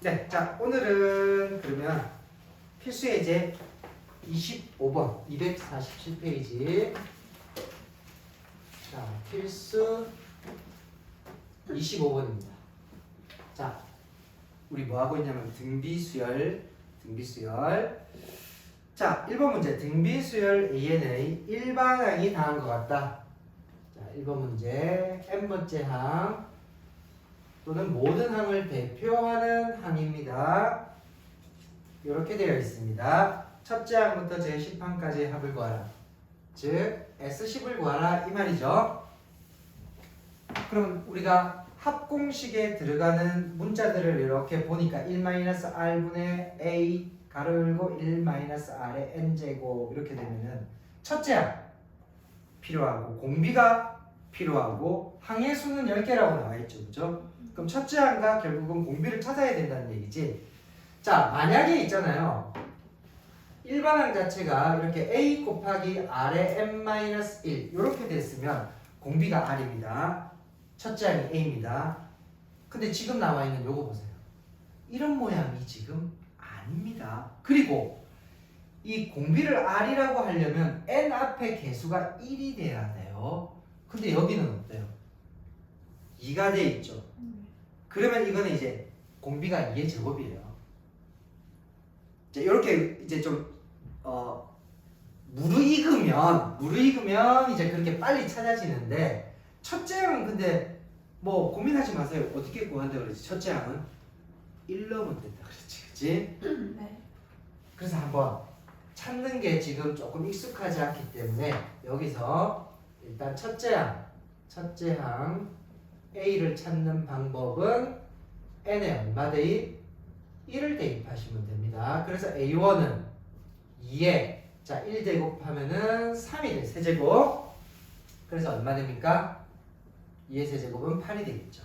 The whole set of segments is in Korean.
네, 자 오늘은 그러면 필수 예제 25번 247페이지 자 필수 25번입니다. 자 우리 뭐 하고 있냐면 등비수열 자 1번 문제 등비수열 AN의 일반항이 다한 것 같다. 자 1번 문제 n번째 항 또는 모든 항을 대표하는 항입니다. 이렇게 되어 있습니다. 첫째 항부터 제10항까지의 합을 구하라. 즉 S10을 구하라 이 말이죠. 그럼 우리가 합공식에 들어가는 문자들을 이렇게 보니까 1-r분의 a 가로 열고 1-r의 n제곱 이렇게 되면은 첫째 항 필요하고 공비가 필요하고 항의 수는 10개라고 나와 있죠. 그죠? 그럼 첫째 항과 결국은 공비를 찾아야 된다는 얘기지. 자, 만약에 있잖아요. 일반항 자체가 이렇게 a 곱하기 r의 n-1 이렇게 됐으면 공비가 r입니다. 첫째 항이 a입니다. 근데 지금 나와 있는 요거 보세요. 이런 모양이 지금 아닙니다. 그리고 이 공비를 r이라고 하려면 n 앞에 개수가 1이 돼야 돼요. 근데 여기는 어때요? 2가 돼 있죠. 그러면 이거는 이제 공비가 2의 제곱이에요. 이렇게 이제 좀 무르익으면 이제 그렇게 빨리 찾아지는데 첫째 항은 근데 뭐 고민하지 마세요. 어떻게 구한다 그랬지? 첫째 항은 1 넣으면 된다 그랬지, 그렇지? 네. 그래서 한번 찾는 게 지금 조금 익숙하지 않기 때문에 여기서 일단 첫째 항 A를 찾는 방법은 n에 얼마 대입? 1을 대입하시면 됩니다. 그래서 A1은 2에 자 1 제곱하면은 3이 돼. 세제곱. 그래서 얼마 됩니까? 2의 세제곱은 8이 되겠죠.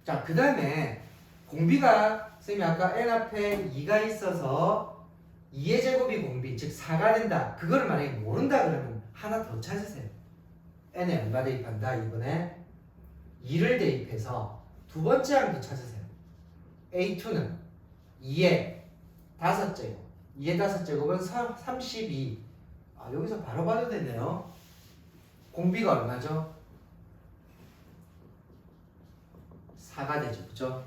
자, 그 다음에 공비가 선생님이 아까 n 앞에 2가 있어서 2의 제곱이 공비, 즉 4가 된다. 그거를 만약에 모른다 그러면 하나 더 찾으세요. n에 얼마 대입한다? 이번에 2를 대입해서 두 번째 항도 찾으세요. A2는 2의 5제곱 2의 5제곱은 32. 아, 여기서 바로 봐도 되네요. 공비가 얼마죠? 4가 되죠. 그죠?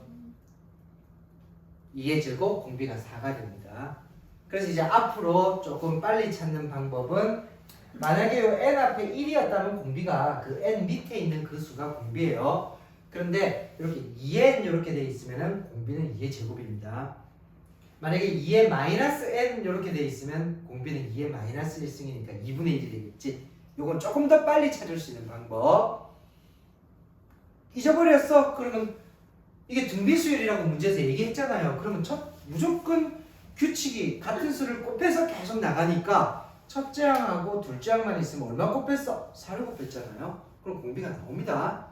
2의 제곱 공비가 4가 됩니다. 그래서 이제 앞으로 조금 빨리 찾는 방법은 만약에 요 n 앞에 1이었다면 공비가 그 n 밑에 있는 그 수가 공비예요. 그런데 이렇게 2n 이렇게 돼 있으면은 공비는 2의 제곱입니다. 만약에 2의 마이너스 n 이렇게 돼 있으면 공비는 2의 마이너스 1승이니까 2분의 1이 되겠지. 요건 조금 더 빨리 찾을 수 있는 방법. 잊어버렸어? 그러면 이게 등비수열이라고 문제에서 얘기했잖아요. 그러면 무조건 규칙이 같은 수를 곱해서 계속 나가니까 첫째 항하고 둘째 항만 있으면 얼마 곱했어? 4를 곱했잖아요. 그럼 공비가 나옵니다.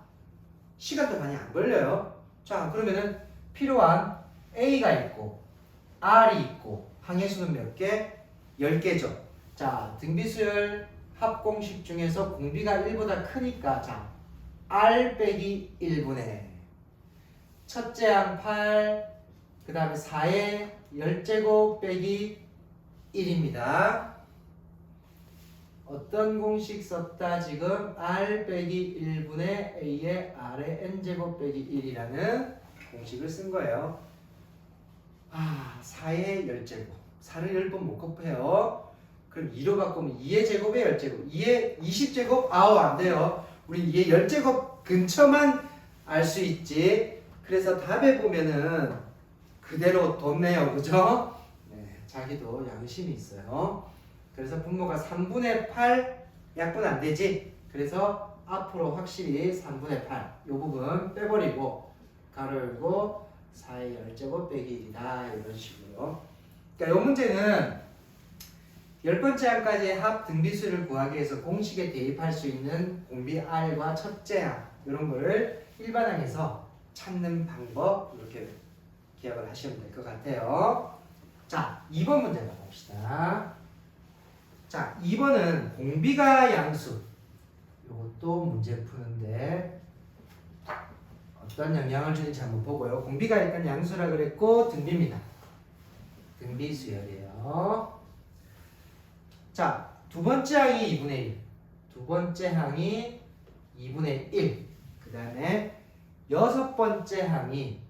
시간도 많이 안 걸려요. 자, 그러면은 필요한 A가 있고 R이 있고 항의 수는 몇 개? 10개죠. 자, 등비수열 합공식 중에서 공비가 1보다 크니까 자, R 빼기 1분의 첫째 항 8, 그 다음에 4의 10제곱 빼기 1입니다. 어떤 공식 썼다 지금? R 빼기 1분의 A의 R의 N제곱 빼기 1이라는 공식을 쓴 거예요. 아, 4의 10제곱 4를 10번 못 곱해요. 그럼 2로 바꾸면 2의 제곱에 10제곱 2의 20제곱? 아우 안 돼요. 우리 2의 10제곱 근처만 알 수 있지. 그래서 답에 보면은 그대로 뒀네요. 그죠? 네, 자기도 양심이 있어요. 그래서 분모가 3분의 8 약분 안 되지? 그래서 앞으로 확실히 3분의 8 이 부분 빼버리고 가로 열고 4의 10제곱 빼기 1이다 이런 식으로. 그러니까 이 문제는 10번째 항까지의 합 등비수를 구하기 위해서 공식에 대입할 수 있는 공비 R과 첫째 항 이런 거를 일반항에서 찾는 방법 이렇게 기억을 하시면 될 것 같아요. 자, 2번 문제 가봅시다. 자, 2번은 공비가 양수. 이것도 문제 푸는데 어떤 영향을 주는지 한번 보고요. 공비가 일단 양수라 그랬고 등비입니다. 등비 수열이에요. 자, 두 번째 항이 2분의 1. 두 번째 항이 2분의 1. 그 다음에 여섯 번째 항이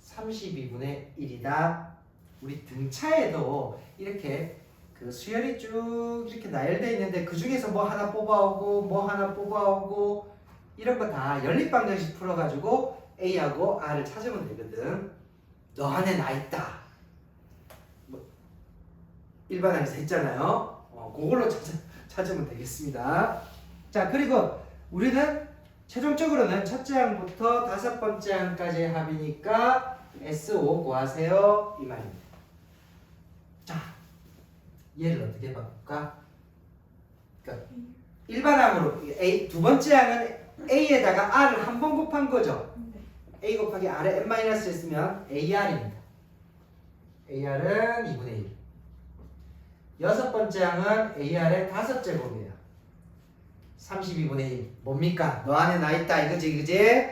32분의 1이다. 우리 등차에도 이렇게 그 수열이 쭉 이렇게 나열되어 있는데 그 중에서 뭐 하나 뽑아오고 뭐 하나 뽑아오고 이런 거 다 연립방정식 풀어가지고 A하고 R을 찾으면 되거든. 너 안에 나 있다. 뭐 일반항에서 했잖아요. 그걸로 찾으면 되겠습니다. 자, 그리고 우리는 최종적으로는 첫째 항부터 다섯 번째 항까지 합이니까 S5 구하세요. 이 말입니다. 자, 얘를 어떻게 바꿀까? 그러니까 일반항으로 두 번째 항은 A에다가 R을 한 번 곱한 거죠. A 곱하기 R에 n 마이너스 했으면 AR입니다. AR은 2분의 1. 여섯 번째 항은 AR의 다섯 제곱이에요. 32분의 1. 뭡니까? 너 안에 나 있다 이거지, 그지?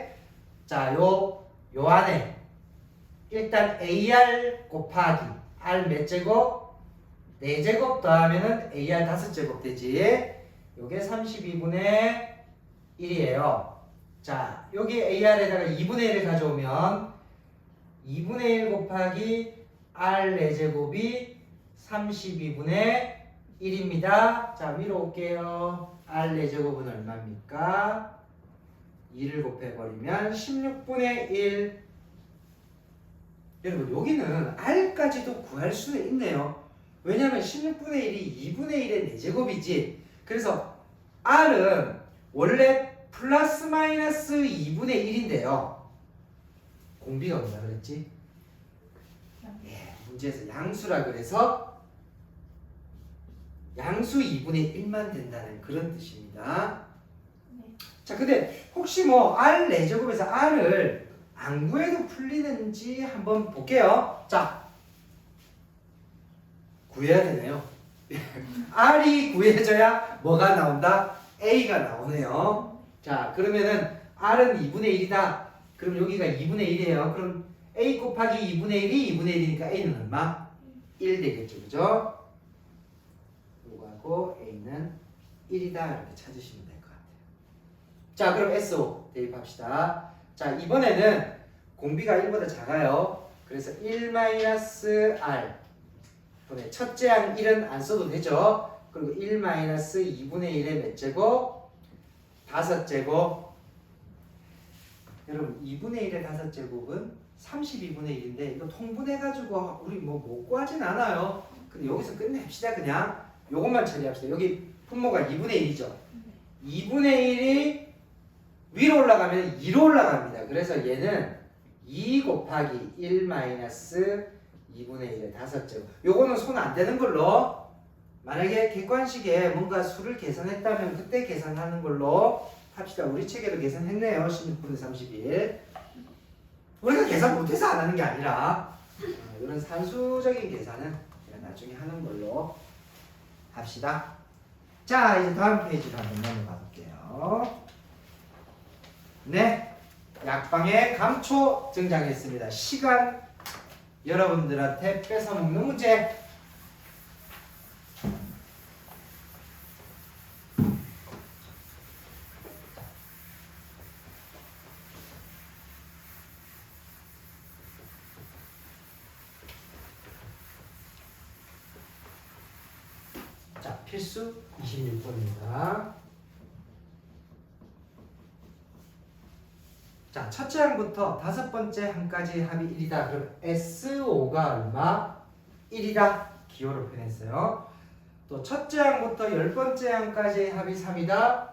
자, 요 안에 일단 AR 곱하기 R 몇 제곱? 4제곱 더하면은 AR 다섯 제곱 되지. 요게 32분의 1이에요. 자, 여기 AR에다가 2분의 1을 가져오면 2분의 1 곱하기 R 4제곱이 32분의 1입니다. 자, 위로 올게요. R 4제곱은 얼마입니까? 2를 곱해버리면 16분의 1. 여러분, 여기는 R까지도 구할 수는 있네요. 왜냐면 16분의 1이 2분의 1의 4제곱이지. 그래서 R은 원래 플러스 마이너스 2분의 1인데요. 공비가 뭐라 그랬지? 예, 문제에서 양수라 그래서 양수 2분의 1만 된다는 그런 뜻입니다. 자, 근데 혹시 뭐 R 4제곱에서 R을 안 구해도 풀리는지 한번 볼게요. 자, 구해야 되네요. R이 구해져야 뭐가 나온다? A가 나오네요. 자, 그러면은 R은 2분의 1이다. 그럼 여기가 2분의 1이에요. 그럼 A 곱하기 2분의 1이 2분의 1이니까 A는 얼마? 1 되겠죠. 그죠? 요거하고 A는 1이다. 이렇게 찾으시면 될 것 같아요. 자, 그럼 SO 대입합시다. 자, 이번에는 공비가 1보다 작아요. 그래서 1-R 분의 첫째 항 1은 안 써도 되죠. 그리고 1-2분의 1의 몇 제곱? 5제곱. 여러분, 2분의 1의 5제곱은 32분의 1인데 이거 통분해가지고 우리 뭐 못 구하진 않아요. 근데 여기서 끝냅시다. 그냥 요것만 처리합시다. 여기 분모가 2분의 1이죠. 2분의 1이 위로 올라가면 2로 올라갑니다. 그래서 얘는 2 곱하기 1-2분의 1의 5제곱. 요거는 손 안 대는 걸로. 만약에 객관식에 뭔가 수를 계산했다면 그때 계산하는 걸로 합시다. 우리 책에도 계산했네요. 16분의 31. 우리가 계산 못해서 안 하는 게 아니라 이런 산수적인 계산은 나중에 하는 걸로 합시다. 자, 이제 다음 페이지로 한번 넘어가 볼게요. 네, 약방의 감초 등장했습니다. 시간 여러분들한테 뺏어먹는 문제. 자, 필수 26번입니다. 자, 첫째 항부터 다섯 번째 항까지 합이 1이다. 그럼 S5가 얼마? 1이다. 기호로 표현했어요. 또 첫째 항부터 10번째 항까지 합이 3이다.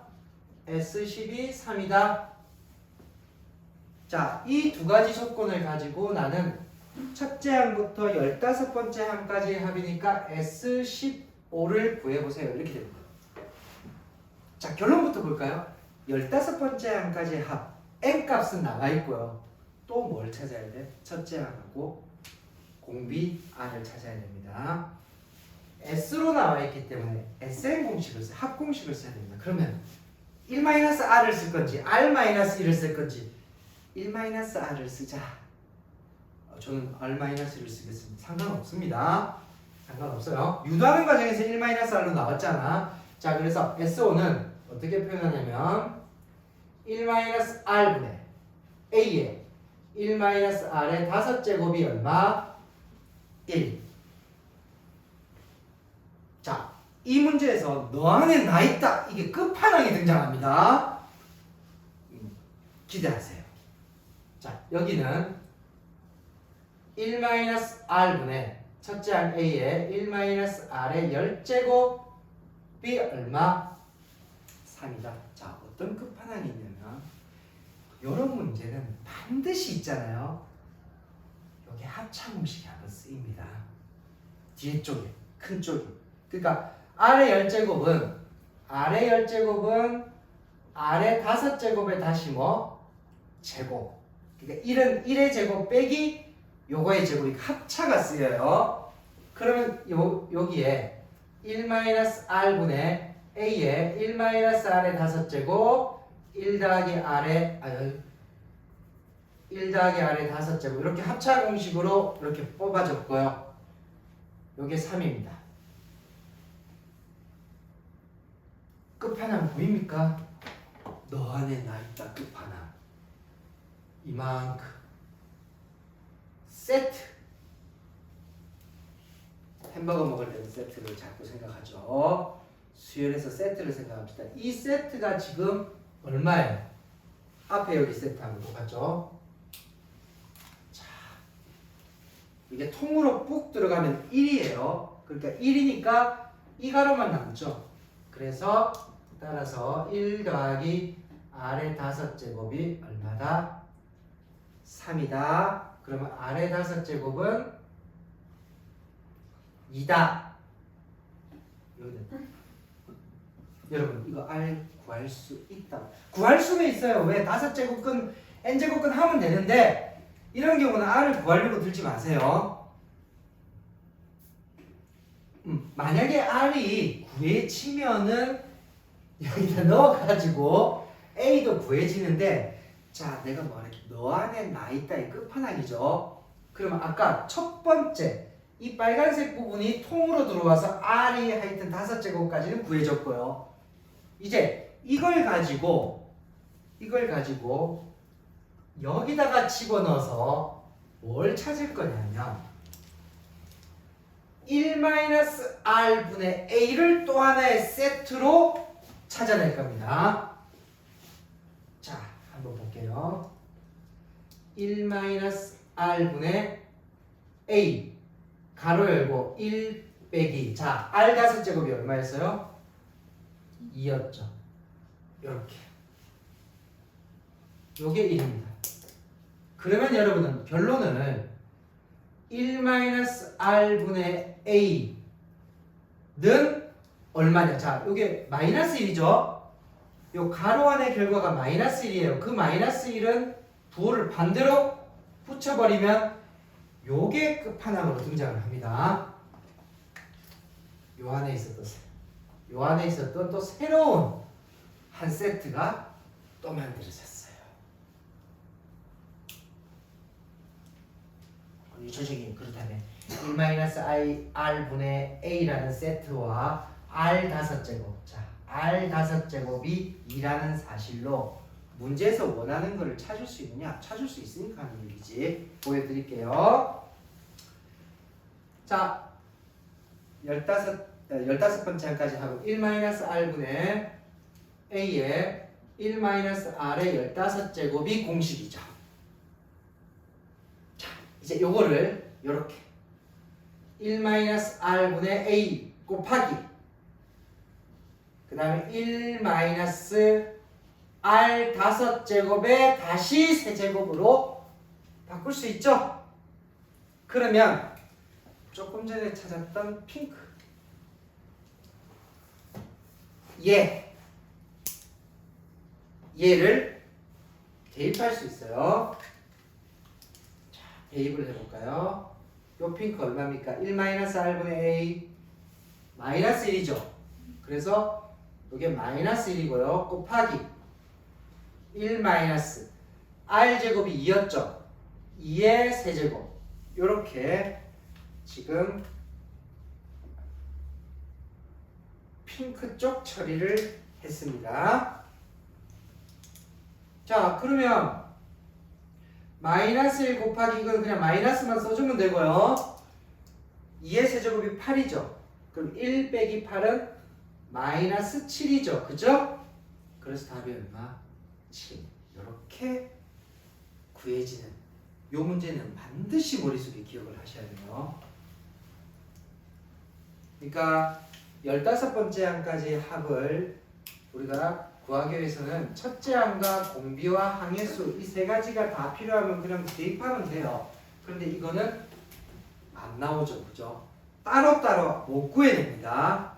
S10이 3이다. 자, 이 두 가지 조건을 가지고 나는 첫째 항부터 15번째 항까지 합이니까 S15를 구해보세요. 이렇게 됩니다. 자, 결론부터 볼까요? 15번째 항까지 합. N값은 나와있고요. 또 뭘 찾아야 돼? 첫째 항하고 공비 R을 찾아야 됩니다. S로 나와있기 때문에 SN 공식을 합공식을 써야 됩니다. 그러면 1-r을 쓸 건지 r-1을 쓸 건지 1-r을 쓰자. 저는 r-를 쓰겠습니다. 상관없습니다. 상관없어요. 유도하는 과정에서 1-r로 나왔잖아. 자, 그래서 SO는 어떻게 표현하냐면 1-r분의 A에 1-r의 5제곱이 얼마? 1. 자, 이 문제에서 너 안에 나 있다. 이게 끝판왕이 등장합니다. 기대하세요. 자, 여기는 1-r분의 첫째 항 A에 1-r의 10제곱이 얼마? 3이다. 자, 어떤 끝판왕이 있냐면 이런 문제는 반드시 있잖아요. 여기 합차 공식이 한번 쓰입니다. 뒤에 쪽에, 큰 쪽에. 그러니까 R의 10제곱은 R의 5제곱에 다시 뭐? 제곱. 그러니까 1은 1의 제곱 빼기 요거의 제곱이 합차가 쓰여요. 그러면 여기에 1-r분의 A에 1-r의 5제곱 1 더하기 r의 5제곱 이렇게 합차 공식으로 이렇게 뽑아줬고요. 요게 3입니다. 끝판왕 보입니까? 너 안에 나 있다. 끝판왕 이만큼 세트. 햄버거 먹을 때는 세트를 자꾸 생각하죠. 수열에서 세트를 생각합시다. 이 세트가 지금 얼마예요? 앞에 여기 세트하고 똑같죠? 자, 이게 통으로 푹 들어가면 1이에요. 그러니까 1이니까 이 가로만 남죠. 그래서 따라서 1 더하기 r의 5제곱이 얼마다? 3이다. 그러면 r의 5제곱은 2다. 여러분 이거 r 구할 수 있다. 구할 수는 있어요. 왜? 5제곱근 n제곱근 하면 되는데 이런 경우는 r을 구하려고 들지 마세요. 만약에 r이 구해지면은 여기다 넣어가지고 a도 구해지는데 자, 내가 말할게. 너 안에 나 있다. 이 끝판왕이죠. 그러면 아까 첫 번째 이 빨간색 부분이 통으로 들어와서 r이 하여튼 5제곱까지는 구해졌고요. 이제 이걸 가지고 여기다가 집어넣어서 뭘 찾을 거냐면 1-r분의 a를 또 하나의 세트로 찾아낼 겁니다. 자, 한번 볼게요. 1-r분의 a 가로 열고 1 빼기 자, r 5제곱이 얼마였어요? 2였죠. 이렇게 요게 1입니다. 그러면 여러분은 결론을 1-r분의 a는 얼마냐? 자, 요게 -1이죠? 요 가로 안의 결과가 -1이에요. 그 -1은 부호를 반대로 붙여버리면 요게 끝판왕으로 등장을 합니다. 요 안에 있었던 또 새로운 한 세트가 또 만들어졌어요. 유초적인 그렇다면 1-r분의 a라는 세트와 r 5제곱 자 r 5제곱이 2라는 사실로 문제에서 원하는 것을 찾을 수 있느냐? 찾을 수 있으니까 하는 얘기지. 보여드릴게요. 자, 15번째 항까지 하고 1-r분의 a에 1-r의 15제곱이 공식이죠. 자, 이제 요거를 요렇게 1-r분의 a 곱하기 그 다음에 1-r 5제곱에 다시 세제곱으로 바꿀 수 있죠? 그러면 조금 전에 찾았던 핑크 얘를 대입할 수 있어요. 자, 대입을 해볼까요? 요 핑크 얼마입니까? 1-r분의 a -1이죠. 그래서 이게 마이너스 1이고요. 곱하기 1 마이너스 r제곱이 2였죠. 2의 세제곱. 요렇게 지금 핑크 쪽 처리를 했습니다. 자, 그러면 마이너스 1 곱하기 이건 그냥 마이너스만 써주면 되고요. 2의 세제곱이 8이죠. 그럼 1 빼기 8은 마이너스 7이죠. 그죠? 그래서 답이 얼마? 7. 이렇게 구해지는 요 문제는 반드시 머릿속에 기억을 하셔야 돼요. 그러니까 15번째 항까지 합을 우리가 구하기 위해서는 첫째 항과 공비와 항의 수 이 세 가지가 다 필요하면 그냥 대입하면 돼요. 그런데 이거는 안 나오죠. 그죠? 따로따로 못 구해냅니다.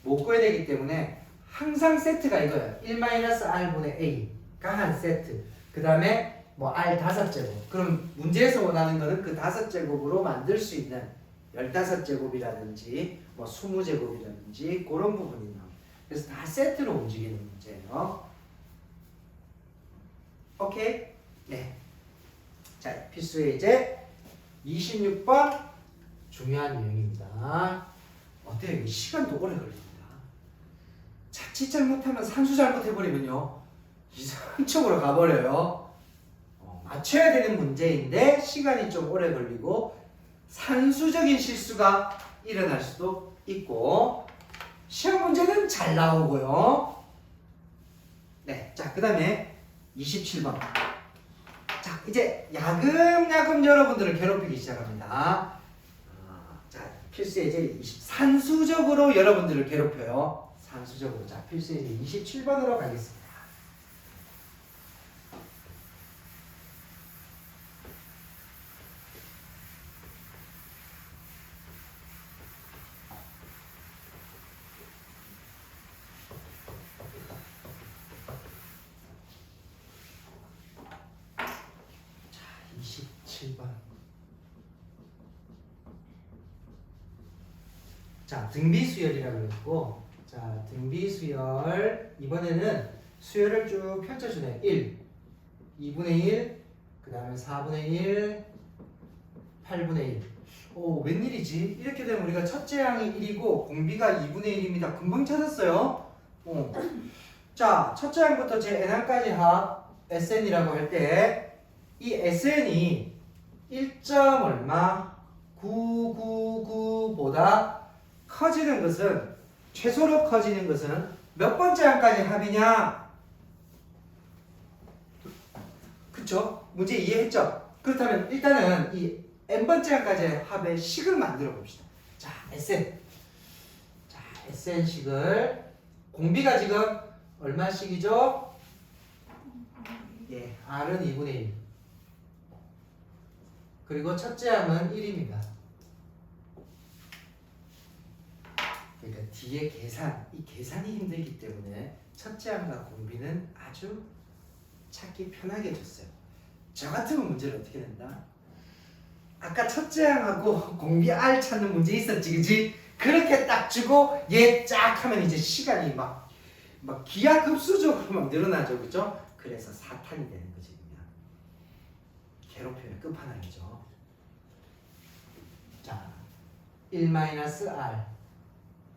못 구해내기 때문에 항상 세트가 이거예요. 1-r분의 a가 한 세트. 그 다음에 뭐 r 5제곱. 그럼 문제에서 원하는 거는 그 5제곱으로 만들 수 있는 15제곱이라든지 뭐 20제곱이라든지 그런 부분이 나와요. 그래서 다 세트로 움직이는 문제예요. 오케이? 네. 자, 필수의 이제 26번 중요한 유형입니다. 어때요? 이게 시간도 오래 걸립니다. 자칫 잘못하면 산수 잘못해버리면요 이상한 쪽으로 가버려요. 맞춰야 되는 문제인데 시간이 좀 오래 걸리고 산수적인 실수가 일어날 수도 있고 시험 문제는 잘 나오고요. 네, 자, 그 다음에 27번. 자, 이제 야금야금 여러분들을 괴롭히기 시작합니다. 자, 필수의 이제 산수적으로 여러분들을 괴롭혀요. 산수적으로. 자, 필수의 이제 27번으로 가겠습니다. 자, 27번. 자, 등비수열이라고 했고, 자, 등비수열. 이번에는 수열을 쭉 펼쳐주네. 1, 2분의 1, 그 다음에 4분의 1, 8분의 1. 오, 웬일이지? 이렇게 되면 우리가 첫째 항이 1이고 공비가 2분의 1입니다. 금방 찾았어요. 자, 첫째 항부터 제 n항까지 합 SN이라고 할 때 이 SN이 1점 얼마? 999보다 커지는 것은 최소로 커지는 것은 몇 번째 항까지 합이냐? 그쵸? 문제 이해했죠? 그렇다면 일단은 이 n번째 항까지 합의 식을 만들어 봅시다. 자, SN. 자, SN식을 공비가 지금 얼마씩이죠? 예, R은 2분의 1. 그리고 첫째 항은 1입니다. 그러니까 뒤에 계산, 이 계산이 힘들기 때문에 첫째 항과 공비는 아주 찾기 편하게 줬어요. 저 같으면 문제를 어떻게 낸다? 아까 첫째 항하고 공비 R 찾는 문제 있었지, 그지? 그렇게 딱 주고 얘 쫙 하면 이제 시간이 막 기하급수적으로 막 늘어나죠, 그죠? 그래서 사탄이 되는 거지, 그냥. 괴롭힘의 끝판왕이죠. 자, 1-R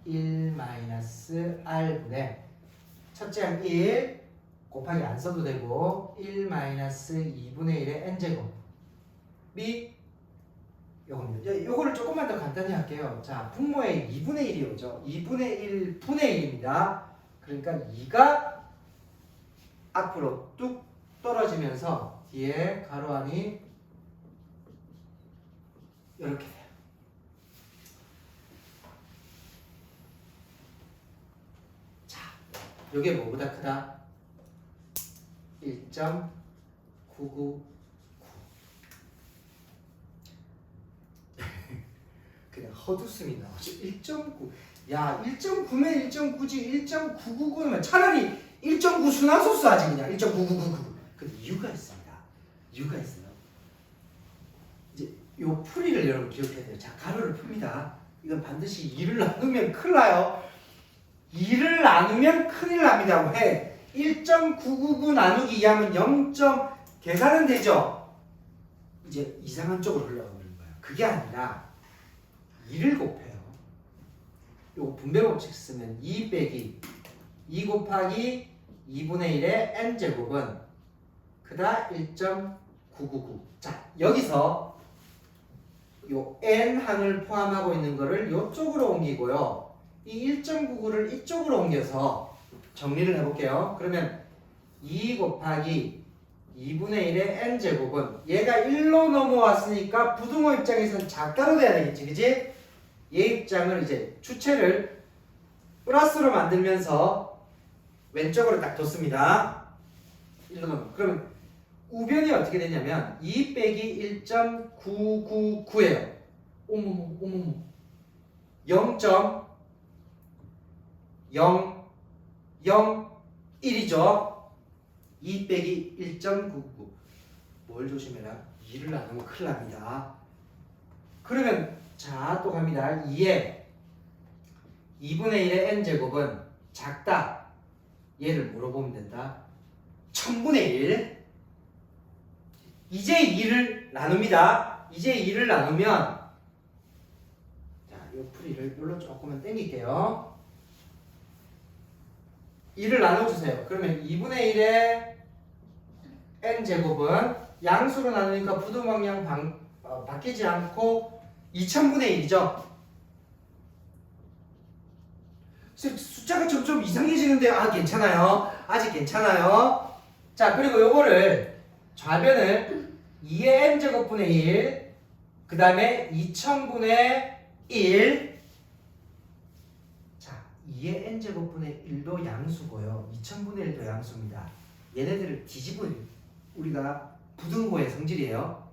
1-R분의 첫째 항 1 곱하기 안 써도 되고 1-2분의 1의 n제곱 미 요겁니다. 요거를 조금만 더 간단히 할게요. 자, 분모에 2분의 1이 오죠. 2분의 1 분의 1입니다. 그러니까 2가 앞으로 뚝 떨어지면서 뒤에 가로 안이 이렇게 돼요. 자, 요게 뭐보다 크다? 1.999. 그냥 헛웃음이 나오죠. 1.9. 야, 1.9면 1.9지 1.999면 차라리 1.9 순환소수 하지 그냥 1.9999. 근데 이유가 있습니다. 이유가 있어요. 이제 요 풀이를 여러분 기억해야 돼요. 자, 가로를 풉니다. 이건 반드시 2를 나누면 큰일 나요. 2를 나누면 큰일 납니다. 왜? 1.999 나누기 2하면 0. 계산은 되죠? 이제 이상한 쪽으로 흘러가는 거예요. 그게 아니라 2를 곱해요. 요거 분배 법칙 쓰면 2 빼기 2 곱하기 2분의 1의 n제곱은 그다 1.999. 자, 여기서 요 n항을 포함하고 있는 거를 요쪽으로 옮기고요. 이 1.99를 이쪽으로 옮겨서 정리를 해볼게요. 그러면 2 곱하기 2분의 1의 n제곱은 얘가 1로 넘어왔으니까 부등호 입장에서는 작다로 돼야 되겠지, 그지? 얘 입장을 이제 주체를 플러스로 만들면서 왼쪽으로 딱 뒀습니다. 1로 넘어. 그러면 우변이 어떻게 되냐면 2 빼기 1.999예요. 어머머 0.001이죠. 2 빼기 1.99. 뭘 조심해라. 2를 나누면 큰일 납니다. 그러면 자, 또 갑니다. 2에 2분의 1의 n제곱은 작다. 얘를 뭐로 보면 된다? 1000분의 1. 이제 2를 나눕니다. 이제 2를 나누면 자, 이 풀이를 이걸로 조금만 당길게요. 2를 나눠주세요. 그러면 2분의 1의 n제곱은 양수로 나누니까 부등방향 바뀌지 않고 2000분의 1이죠. 숫자가 점점 이상해지는데 괜찮아요. 아직 괜찮아요. 자, 그리고 요거를 좌변을 2의 n제곱분의 1, 그 다음에 2000분의 1. 자, 2의 n제곱분의 1도 양수고요. 2000분의 1도 양수입니다. 얘네들을 뒤집은 우리가 부등호의 성질이에요.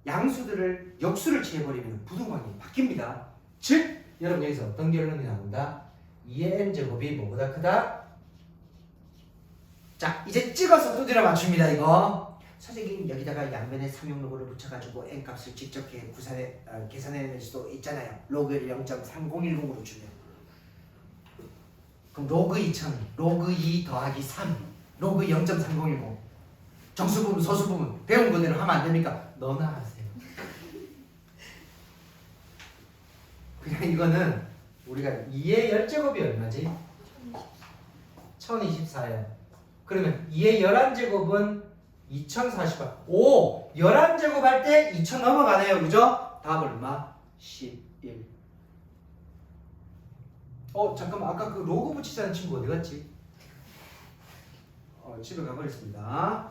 양수들을 역수를 취해버리면 부등호가 바뀝니다. 즉, 여러분 여기서 어떤 결론이 나온다? 2의 n제곱이 뭐보다 크다? 자, 이제 찍어서 두드려 맞춥니다. 이거 선생님 여기다가 양변에 상용로그를 붙여가지고 n값을 직접 계산해낼 수도 있잖아요. 로그를 0.3010으로 주면 그럼 로그 2000, 로그 2 더하기 3, 로그 0.3010 정수부분, 소수부분 배운 그대로 하면 안 됩니까? 너나 하세요. 그냥 이거는 우리가 2의 열제곱이 얼마지? 1024요. 그러면 2의 11제곱은 2048. 오! 11제곱 할 때 2000 넘어가네요. 그죠? 답 얼마? 11. 잠깐만. 아까 그 로그 붙이자는 친구 어디 갔지? 집에 가버렸습니다.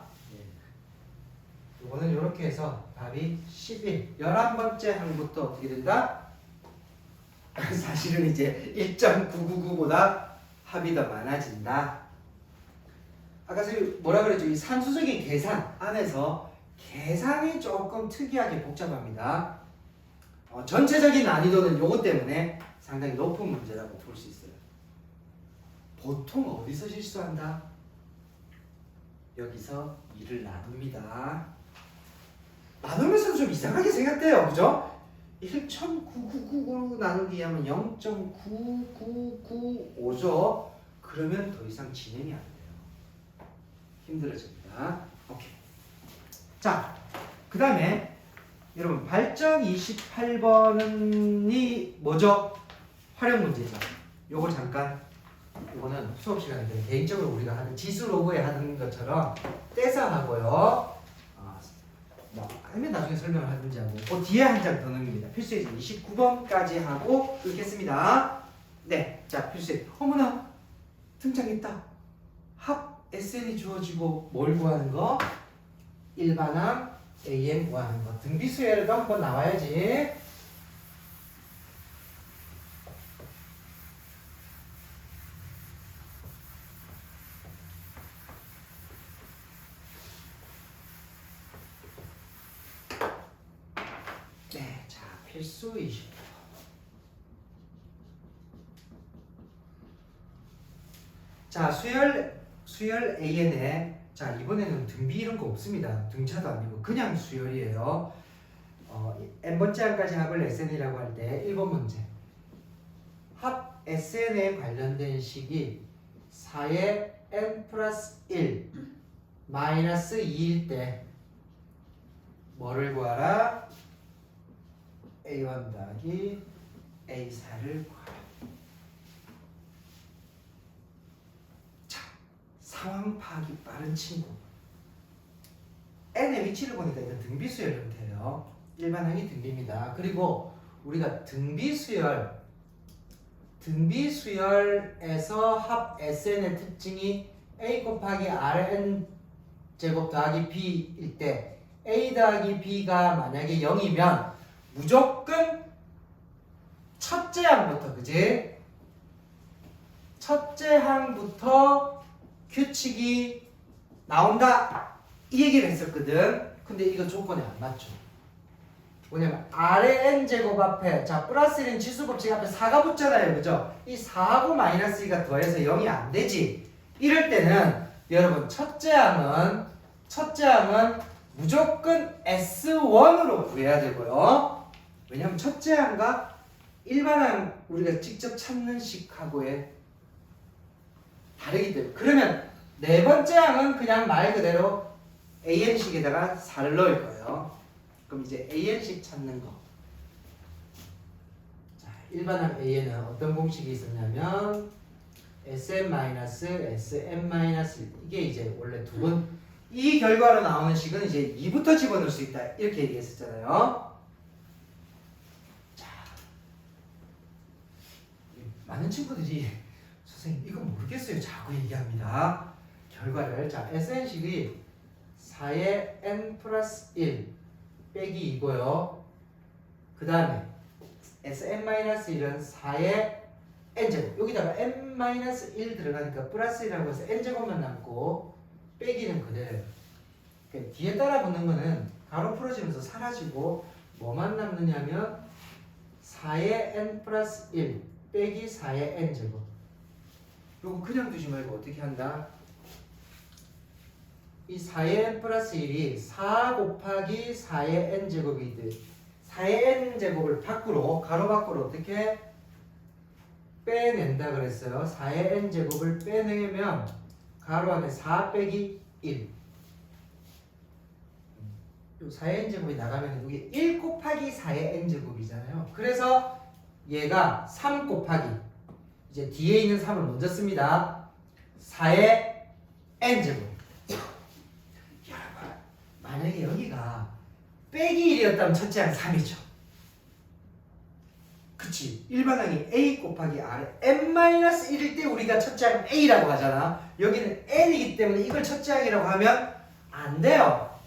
이거는 이렇게 해서 답이 11. 11번째 항부터 어떻게 된다? 사실은 이제 1.999보다 합이 더 많아진다. 아까 뭐라 그랬죠? 이 산수적인 계산 안에서 계산이 조금 특이하게 복잡합니다. 전체적인 난이도는 요것 때문에 상당히 높은 문제라고 볼 수 있어요. 보통 어디서 실수한다? 여기서 2를 나눕니다. 나누면서도 좀 이상하게 생각돼요. 그죠? 1.999 나누기 하면 0.9995죠. 그러면 더 이상 진행이 안 돼요. 힘들어집니다. 오케이. 자, 그 다음에 여러분 발전 28번이 뭐죠? 활용 문제죠. 요걸 잠깐, 요거는 수업 시간에 개인적으로 우리가 하는 지수 로그에 하는 것처럼 떼서 하고요. 아니면 나중에 설명을 하든지 하고 그 뒤에 한 장 더 넘깁니다. 필수예제 29번까지 하고 읽겠습니다. 네, 자 필수예제. 어머나 등장했다. 합 SN이 주어지고 뭘 구하는 거? 일반항 AM 구하는 거. 등비수열도 한번 나와야지. 네, 자 필수 20. 자 수열 AN에 자 이번에는 등비 이런 거 없습니다. 등차도 아니고 그냥 수열이에요. n번째 항까지 합을 SN이라고 할 때 1번 문제 합 SN에 관련된 식이 4의 n 플러스 1 마이너스 2일 때 뭐를 구하라? A1 더하기 A4를 구하라. 자, 상황 파악이 빠른 친구. n의 위치를 보니까 이건 등비수열 형태예요. 일반항이 등비입니다. 그리고 우리가 등비수열에서 합 SN의 특징이 A 곱하기 Rn 제곱 더하기 B일 때 A 더하기 B가 만약에 0이면 무조건 첫째 항부터, 그지? 첫째 항부터 규칙이 나온다 이 얘기를 했었거든. 근데 이거 조건이 안 맞죠. 뭐냐면 R의 n제곱 앞에 자 플러스 1인 지수법칙 앞에 4가 붙잖아요, 그죠? 이 4하고 마이너스 2가 더해서 0이 안 되지. 이럴 때는 여러분 첫째 항은 무조건 S1으로 구해야 되고요. 왜냐면 첫째 항과 일반항 우리가 직접 찾는 식하고의 다르기 때문에. 그러면 네 번째 항은 그냥 말 그대로 AN식에다가 4를 넣을 거예요. 그럼 이제 AN식 찾는 거. 자, 일반항 AN은 어떤 공식이 있었냐면 SM-SM- 이게 이제 원래 두 번 이 결과로 나오는 식은 이제 2부터 집어넣을 수 있다 이렇게 얘기했었잖아요. 자, 많은 친구들이 선생님 이거 모르겠어요 자꾸 얘기합니다. 결과를 자 SN식이 4의 n 플러스 1 빼기 2고요. 그 다음에 Sn-1은 4의 n제곱 여기다가 n-1 들어가니까 플러스 1이라고 해서 n제곱만 남고 빼기는 그대로. 그러니까 뒤에 따라 붙는 거는 가로 풀어지면서 사라지고 뭐만 남느냐면 4의 n 플러스 1 빼기 4의 n제곱. 요거 그냥 두지 말고 어떻게 한다? 이 4의 n 플러스 1이 4 곱하기 4의 n제곱이 돼. 4의 n제곱을 밖으로 가로 밖으로 어떻게 빼낸다 그랬어요. 4의 n제곱을 빼내면 가로 안에 4 빼기 1. 요 4의 n제곱이 나가면 이게 1 곱하기 4의 n제곱이잖아요. 그래서 얘가 3 곱하기 이제 뒤에 있는 3을 먼저 씁니다. 4의 n제곱. 만약에 여기가 빼기 1이었다면 첫째 항 3이죠. 그치? 일반항이 A 곱하기 R n-1일 때 우리가 첫째 항 A라고 하잖아. 여기는 n이기 때문에 이걸 첫째 항이라고 하면 안 돼요.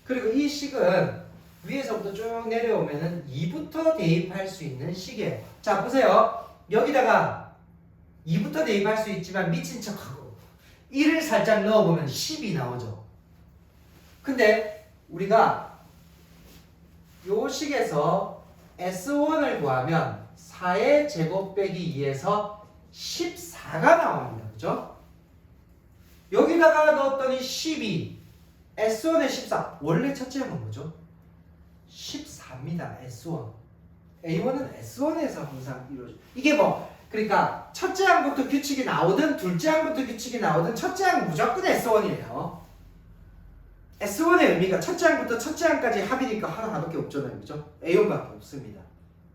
그리고 이 식은 위에서부터 쭉 내려오면은 2부터 대입할 수 있는 식이에요. 자 보세요. 여기다가 2부터 대입할 수 있지만 미친 척하고 1을 살짝 넣어보면 10이 나오죠. 근데 우리가 요 식에서 S1을 구하면 4의 제곱 빼기 2에서 14가 나옵니다. 그죠? 여기다가 넣었더니 12 S1에 14 원래 첫째 항은 뭐죠? 14입니다. S1 A1은 S1에서 항상 이루어져. 이게 뭐 그러니까 첫째 항부터 규칙이 나오든 둘째 항부터 규칙이 나오든 첫째 항은 무조건 S1이에요. S1의 의미가 첫째 항부터 첫째 항까지 합이니까 하나밖에 없잖아요. 그죠? A1밖에 없습니다.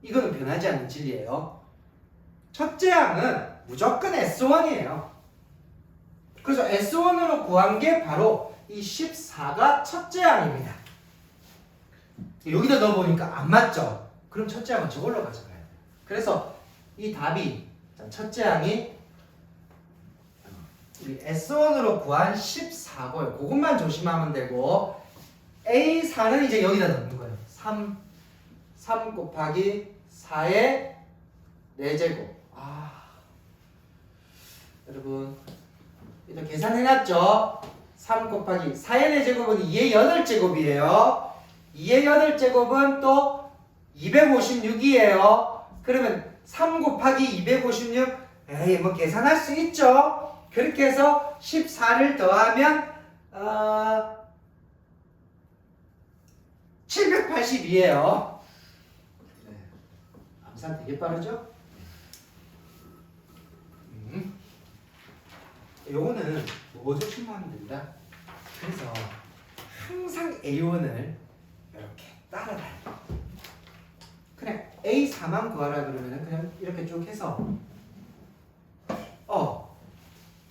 이거는 변하지 않는 진리예요. 첫째 항은 무조건 S1이에요. 그래서 S1으로 구한 게 바로 이 14가 첫째 항입니다. 여기다 넣어보니까 안 맞죠? 그럼 첫째 항은 저걸로 가져가야 돼요. 그래서 이 답이 첫째 항이 우리 S1으로 구한 14고요. 그것만 조심하면 되고 A4는 이제 여기다 넣는 거예요. 3 곱하기 4의 4제곱. 여러분 일단 계산해놨죠? 3 곱하기 4의 4제곱은 2의 8제곱이에요. 2의 8제곱은 또 256이에요. 그러면 3 곱하기 256 에이 뭐 계산할 수 있죠? 그렇게 해서 14를 더하면 782예요. 암산 되게 빠르죠? 요거는 뭐죠? 충분하면 됩니다. 그래서 항상 A1을 이렇게 따라다녀. 그냥 A4만 구하라 그러면은 그냥 이렇게 쭉 해서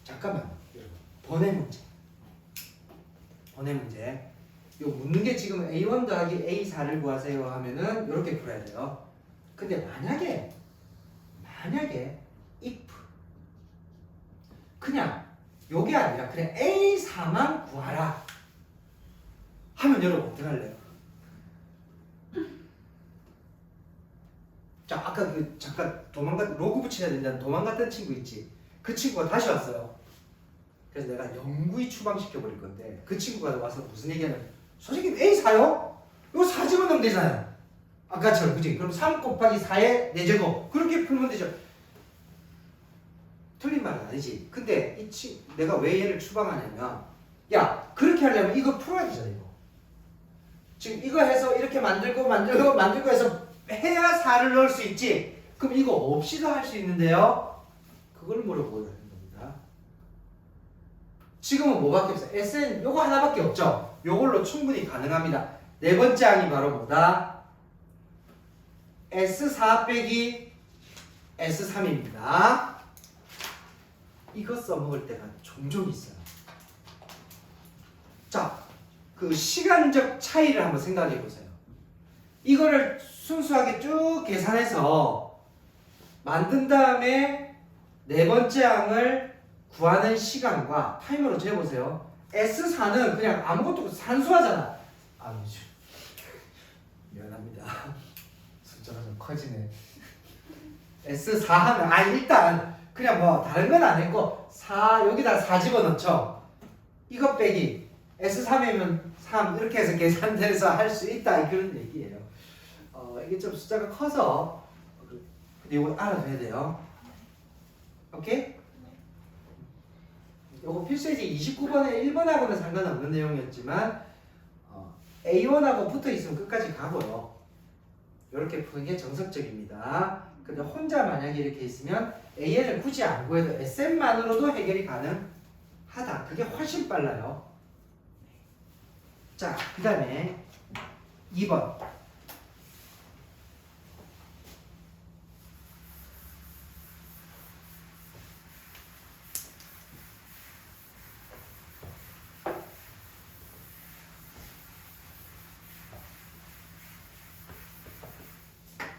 잠깐만 번외 문제. 요 묻는 게 지금 A1 더하기 A4를 구하세요 하면은 이렇게 풀어야 돼요. 근데 만약에 if 그냥 요게 아니라 그냥 A4만 구하라 하면 여러분 어떻게 할래요? 자, 아까 그 잠깐 로그 붙여야 된다는 도망갔던 친구 있지? 그 친구가 다시 왔어요. 그래서 내가 영구히 추방시켜 버릴 건데 그 친구가 와서 무슨 얘기하냐면 선생님 A4요? 이거 4 집어넣으면 되잖아요. 아까처럼 그지? 그럼 3 곱하기 4의 4제곱 그렇게 풀면 되죠. 틀린 말은 아니지. 근데 내가 왜 얘를 추방하냐면 야 그렇게 하려면 이거 풀어야 되잖아. 이거 지금 이거 해서 이렇게 만들고 해서 해야 4를 넣을 수 있지. 그럼 이거 없이도 할 수 있는데요. 그걸 물어보는 겁니다. 지금은 뭐밖에 없어요? SN 요거 하나밖에 없죠. 요걸로 충분히 가능합니다. 네 번째 항이 바로 뭐다? S4 빼기 S3입니다. 이거 써먹을 때가 종종 있어요. 자, 그 시간적 차이를 한번 생각해 보세요. 이거를 순수하게 쭉 계산해서 만든 다음에 네 번째 항을 구하는 시간과 타이머로 재보세요. S4는 그냥 아무것도 산수하잖아. 미안합니다. 숫자가 좀 커지네. S4 하면 일단 그냥 뭐 다른 건 안 했고 4 여기다 4 집어넣죠. 이것 빼기 S3이면 3 이렇게 해서 계산돼서 할 수 있다 그런 얘기예요. 이게 좀 숫자가 커서 근데 이거 알아둬야 돼요. 오케이? 요거 필수예제 29번에 1번하고는 상관없는 내용이었지만 A1하고 붙어 있으면 끝까지 가고요. 이렇게 푸는 게 정석적입니다. 근데 혼자 만약에 이렇게 있으면 AN을 굳이 안 구해도 SM만으로도 해결이 가능하다. 그게 훨씬 빨라요. 자, 그 다음에 2번.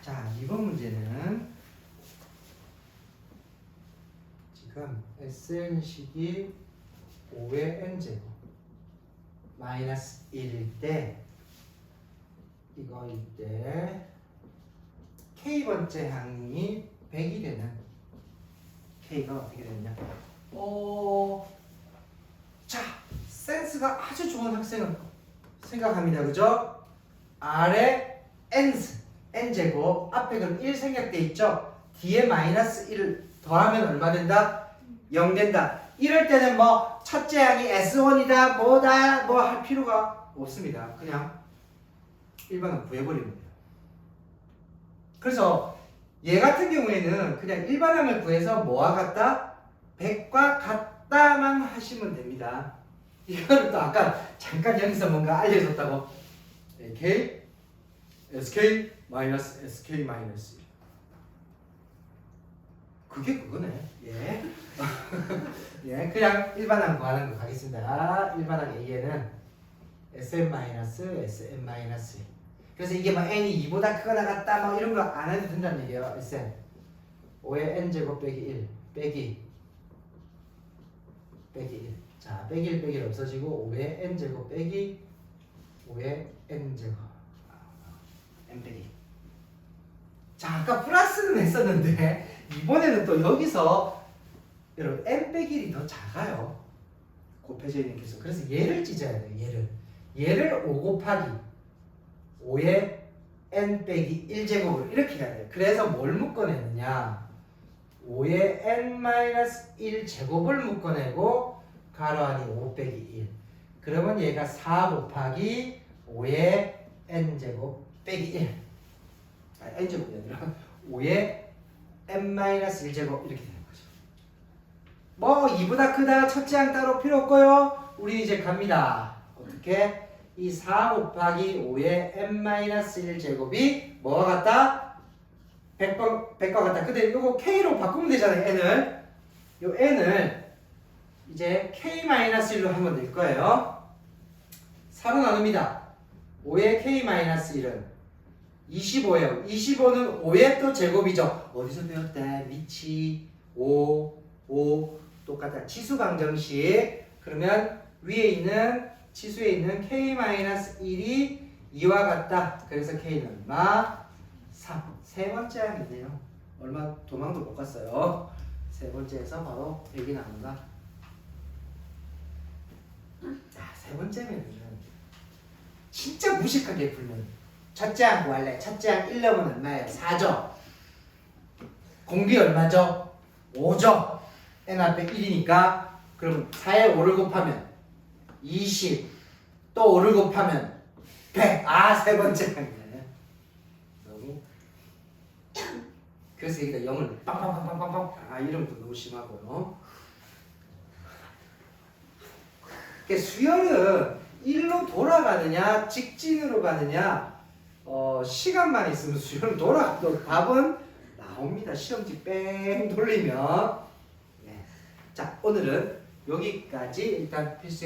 자, 이번 문제는 지금 SN식이 5의 n제곱 마이너스 1일 때 이거일 때 K번째 항이 100이 되는 K가 어떻게 되느냐 자, 센스가 아주 좋은 학생은 생각합니다. 그죠? 아래 n제곱 앞에 그럼 1 생략돼 있죠? 뒤에 마이너스 1을 더하면 얼마 된다? 0 된다. 이럴 때는 뭐 첫째 항이 S1이다 뭐다 뭐 할 필요가 없습니다. 그냥 1번은 구해버리면 돼요. 그래서 얘 같은 경우에는 그냥 일반항을 구해서 뭐와 같다? 100과 같다만 하시면 됩니다. 이거는 또 아까 잠깐 여기서 뭔가 알려줬다고 AK, SK, 마이너스 SK 마이너스 그게 그거네. 예. 예, 그냥 일반항 구하는 거 가겠습니다. 일반항 A에는 SM 마이너스 SM 마이너스. 그래서 이게 막 n이 2보다 크거나 같다 뭐 이런 거 안 해도 된다는 얘기예요. SM 5의 n제곱 빼기 1 빼기 1. 자, 빼기 1 빼기 1 없어지고 5의 n제곱 빼기 5의 n제곱 n 빼기. 자, 아까 플러스는 했었는데 이번에는 또 여기서 여러분 n 빼기 1이 더 작아요. 곱해져 있는 개수. 그래서 얘를 찢어야 돼요. 얘를 5 곱하기 5의 n 빼기 1제곱으로 이렇게 해야 돼요. 그래서 뭘 묶어내느냐 5의 n-1 제곱을 묶어내고 가로 안이 5 빼기 1. 그러면 얘가 4 곱하기 5의 n제곱 빼기 1. n제곱이 아니라 5의 n-1제곱 이렇게 되는 거죠. 뭐 2보다 크다 첫째 항 따로 필요 없고요. 우리 이제 갑니다. 어떻게? 이 4 곱하기 5의 n-1 제곱이 뭐가 같다? 100과 같다. 근데 이거 k로 바꾸면 되잖아요. n을. 요 n을 이제 k-1로 하면 될 거예요. 4로 나눕니다. 5의 k-1은 25예요. 25는 5의 또 제곱이죠. 어디서 배웠대? 미치 5 똑같다. 치수 방정식. 그러면 위에 있는 치수에 있는 k-1이 2와 같다. 그래서 k는 얼마? 3. 세 번째 항이네요. 얼마 도망도 못 갔어요. 세 번째에서 바로 100이 나온다. 자, 세 번째면은 진짜 무식하게 풀면 첫째 항 구할래. 첫째 항 1 넣으면 얼마예요? 4죠. 공비 얼마죠? 5죠. n 앞에 1이니까 그럼 4에 5를 곱하면 20. 또 5를 곱하면 100. 아, 세 번째 항이네. 너무. 그래서 여기다 0을 빵빵빵빵빵빵. 아, 이름도 너무 심하고요. 수열은 1로 돌아가느냐 직진으로 가느냐 시간만 있으면 수열은 돌아가도 답은 나옵니다. 시험지 뺑 돌리면. 네. 자, 오늘은 여기까지 일단 필수